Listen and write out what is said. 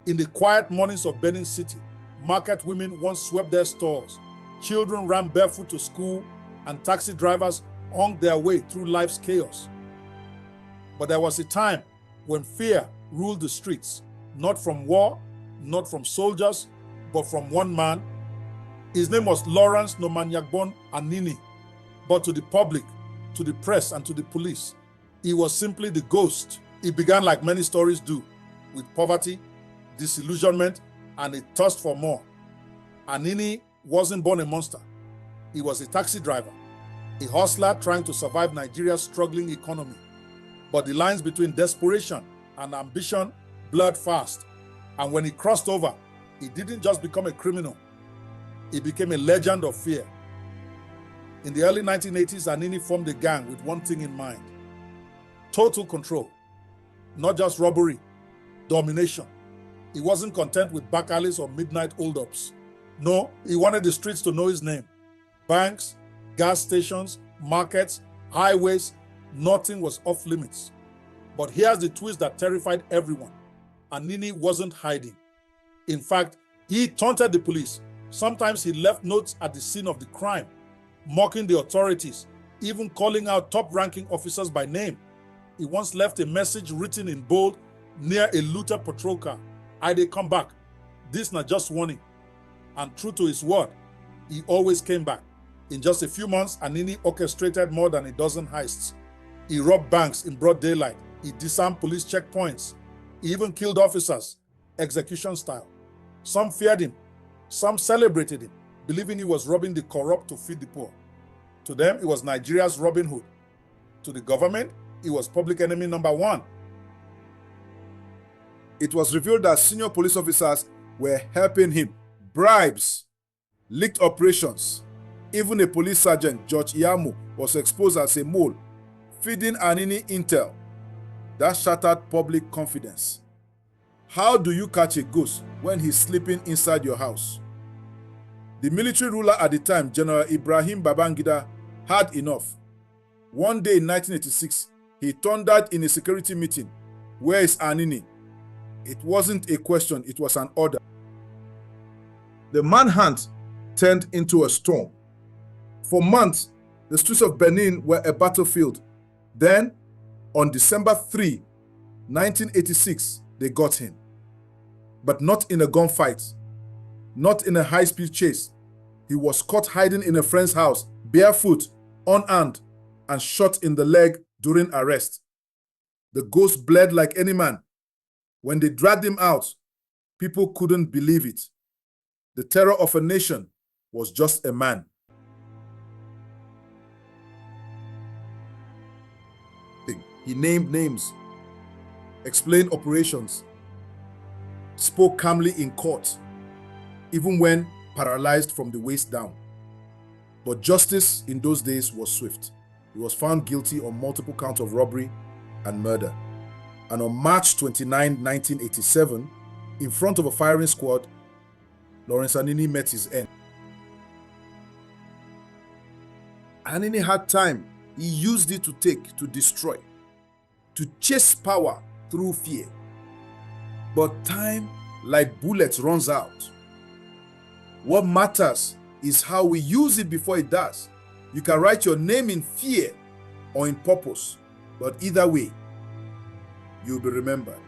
In the quiet mornings of Benin City, market women once swept their stores, children ran barefoot to school, and taxi drivers hung their way through life's chaos. But there was a time when fear ruled the streets, not from war, not from soldiers, but from one man. His name was Lawrence Anini. But to the public, to the press, and to the police, he was simply the ghost. It began like many stories do, with poverty, disillusionment, and a thirst for more. Anini wasn't born a monster. He was a taxi driver, a hustler trying to survive Nigeria's struggling economy. But the lines between desperation and ambition blurred fast. And when he crossed over, he didn't just become a criminal. He became a legend of fear. In the early 1980s, Anini formed a gang with one thing in mind: total control. Not just robbery, domination. He wasn't content with back alleys or midnight holdups. No, he wanted the streets to know his name. Banks, gas stations, markets, highways, nothing was off limits. But here's the twist that terrified everyone. Anini wasn't hiding. In fact, he taunted the police. Sometimes he left notes at the scene of the crime, mocking the authorities, even calling out top-ranking officers by name. He once left a message written in bold near a looted patrol car: "I dey come back. This not just warning." And true to his word, he always came back. In just a few months, Anini orchestrated more than a dozen heists. He robbed banks in broad daylight. He disarmed police checkpoints. He even killed officers, execution style. Some feared him. Some celebrated him, believing he was robbing the corrupt to feed the poor. To them, he was Nigeria's Robin Hood. To the government, he was public enemy number one. It was revealed that senior police officers were helping him. Bribes, leaked operations. Even a police sergeant, George Iyamu, was exposed as a mole, feeding Anini intel. That shattered public confidence. How do you catch a ghost when he's sleeping inside your house? The military ruler at the time, General Babangida, had enough. One day in 1986, he thundered in a security meeting, "Where is Anini?" It wasn't a question, it was an order. The manhunt turned into a storm. For months, the streets of Benin were a battlefield. Then, on December 3, 1986, they got him. But not in a gunfight, not in a high-speed chase. He was caught hiding in a friend's house, barefoot, unarmed, and shot in the leg during arrest. The ghost bled like any man. When they dragged him out, people couldn't believe it. The terror of a nation was just a man. He named names, explained operations, spoke calmly in court, even when paralyzed from the waist down. But justice in those days was swift. He was found guilty on multiple counts of robbery and murder. And on March 29, 1987, in front of a firing squad, Lawrence Anini met his end. Anini had time. He used it to destroy, to chase power through fear. But time, like bullets, runs out. What matters is how we use it before it does. You can write your name in fear or in purpose, but either way, you'll be remembered.